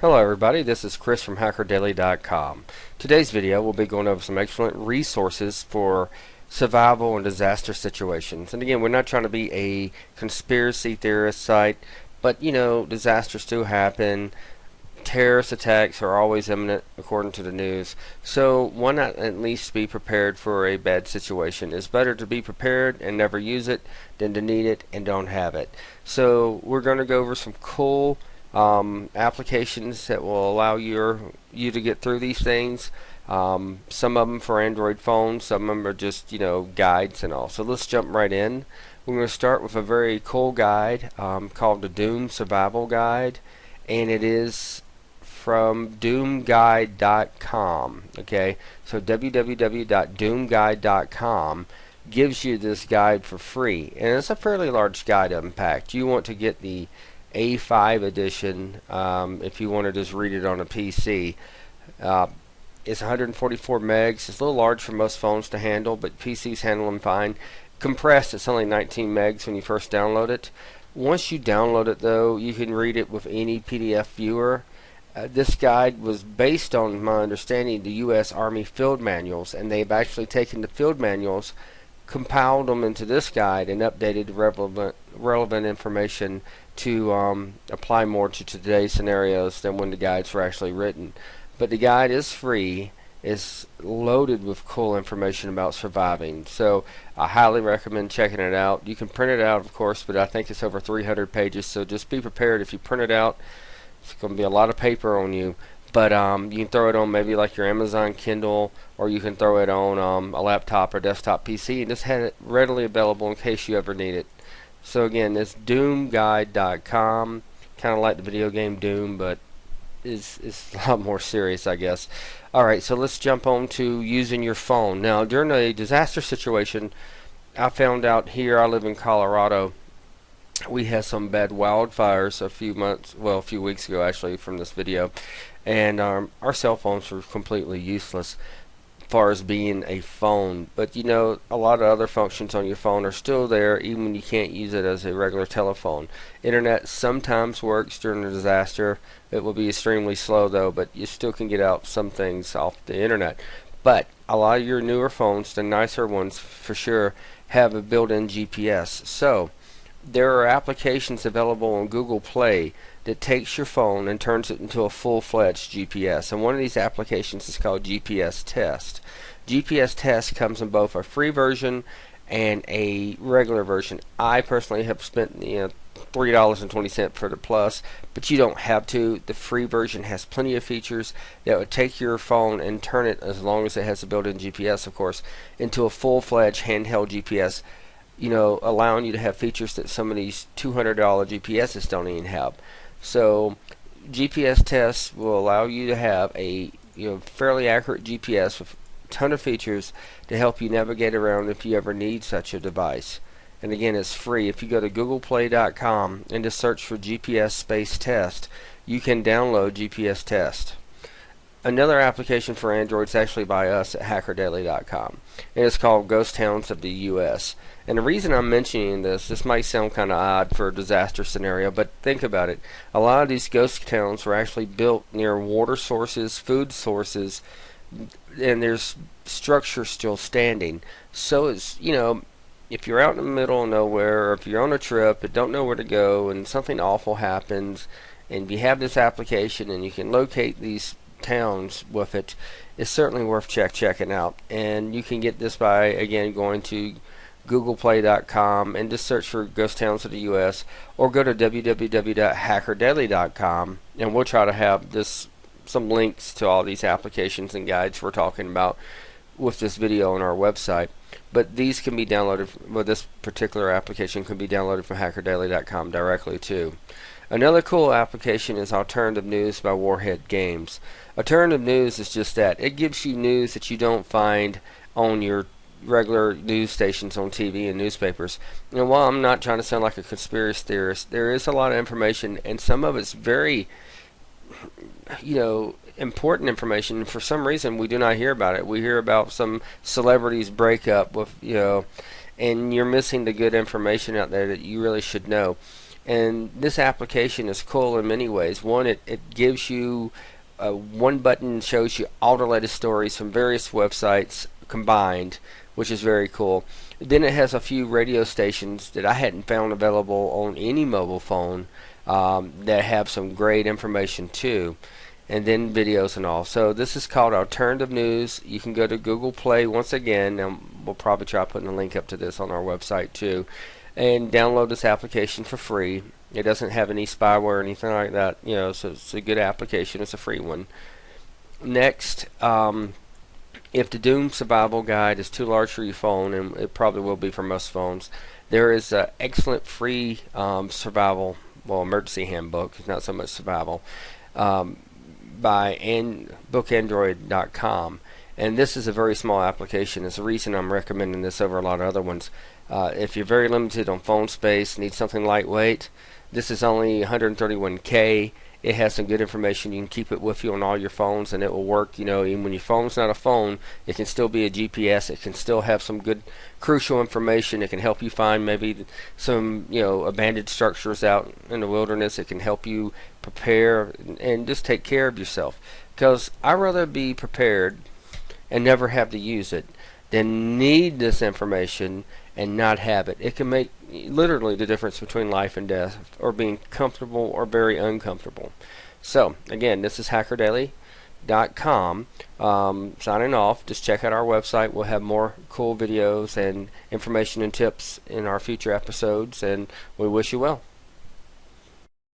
Hello everybody, this is Chris from HackerDaily.com. Today's video we'll be going over some excellent resources for survival and disaster situations. And again, we're not trying to be a conspiracy theorist site, but you know, disasters do happen. Terrorist attacks are always imminent according to the news. So why not at least be prepared for a bad situation? It's better to be prepared and never use it than to need it and don't have it. So we're going to go over some cool applications that will allow you to get through these things. Some of them for Android phones, some of them are just, you know, guides and all. So let's jump right in. We're going to start with a very cool guide called the Doom Survival Guide, and it is from doomguide.com. Okay, so www.doomguide.com gives you this guide for free, and it's a fairly large guide to unpack. You want to get the A5 edition if you want to just read it on a PC. It's 144 megs. It's a little large for most phones to handle, but PCs handle them fine. Compressed, it's only 19 megs when you first download it. Once you download it, though, you can read it with any PDF viewer. This guide was based on my understanding the U.S. Army field manuals, and they've actually taken the field manuals, compiled them into this guide, and updated relevant information to apply more to today's scenarios than when the guides were actually written. But the guide is free. It's loaded with cool information about surviving, so I highly recommend checking it out. You can print it out, of course, but I think it's over 300 pages, so just be prepared. If you print it out, it's going to be a lot of paper on you, but you can throw it on maybe like your Amazon Kindle, or you can throw it on a laptop or desktop PC and just have it readily available in case you ever need it. So again, it's doomguide.com, kind of like the video game Doom, but it's a lot more serious, I guess. Alright, so let's jump on to using your phone. Now, during a disaster situation, I found out here, I live in Colorado, we had some bad wildfires a few weeks ago actually from this video, and our cell phones were completely useless as far as being a phone. But you know, a lot of other functions on your phone are still there even when you can't use it as a regular telephone. Internet sometimes works during a disaster. It will be extremely slow though, but you still can get out some things off the internet. But a lot of your newer phones, the nicer ones for sure, have a built-in GPS. So there are applications available on Google Play that takes your phone and turns it into a full-fledged GPS. And one of these applications is called GPS Test. GPS Test comes in both a free version and a regular version. I personally have spent $3.20 for the Plus, but you don't have to. The free version has plenty of features that would take your phone and turn it, as long as it has a built-in GPS, of course, into a full-fledged handheld GPS. You know, allowing you to have features that some of these $200 GPSs don't even have. So GPS Tests will allow you to have a fairly accurate GPS with a ton of features to help you navigate around if you ever need such a device. And again, it's free. If you go to googleplay.com and just search for GPS space test, you can download GPS Test. Another application for Android is actually by us at HackerDaily.com, and it's called Ghost Towns of the U.S. And the reason I'm mentioning this might sound kind of odd for a disaster scenario, but think about it. A lot of these ghost towns were actually built near water sources, food sources, and there's structure still standing. So it's, you know, if you're out in the middle of nowhere, or if you're on a trip and don't know where to go, and something awful happens, and you have this application and you can locate these towns with it, it's certainly worth checking out. And you can get this by, again, going to googleplay.com and just search for Ghost Towns of the US, or go to www.hackerdaily.com, and we'll try to have some links to all these applications and guides we're talking about with this video on our website. But these can be downloaded, this particular application can be downloaded from hackerdaily.com directly too. Another cool application is Alternative News by Warhead Games. Alternative News is just that. It gives you news that you don't find on your regular news stations on TV and newspapers. And while I'm not trying to sound like a conspiracy theorist, there is a lot of information, and some of it's very, important information. For some reason, we do not hear about it. We hear about some celebrities breakup with, and you're missing the good information out there that you really should know. And this application is cool in many ways. One, it gives you one button shows you all the latest stories from various websites combined, which is very cool. Then it has a few radio stations that I hadn't found available on any mobile phone that have some great information too, and then videos and all. So this is called Alternative News. You can go to Google Play once again, and we'll probably try putting a link up to this on our website too, and download this application for free. It doesn't have any spyware or anything like that, so it's a good application. It's a free one. Next, if the Doom Survival Guide is too large for your phone, and it probably will be for most phones, there is an excellent free survival, emergency handbook. It's not so much survival, by bookandroid.com. And this is a very small application. It's the reason I'm recommending this over a lot of other ones. If you're very limited on phone space, need something lightweight, this is only 131K. It has some good information. You can keep it with you on all your phones, and it will work. Even when your phone's not a phone, it can still be a GPS. It can still have some good, crucial information. It can help you find maybe some, abandoned structures out in the wilderness. It can help you prepare and just take care of yourself. Because I'd rather be prepared and never have to use it than need this information and not have it. It can make literally the difference between life and death, or being comfortable or very uncomfortable. So again, this is hackerdaily.com. Signing off. Just check out our website. We'll have more cool videos and information and tips in our future episodes, and we wish you well.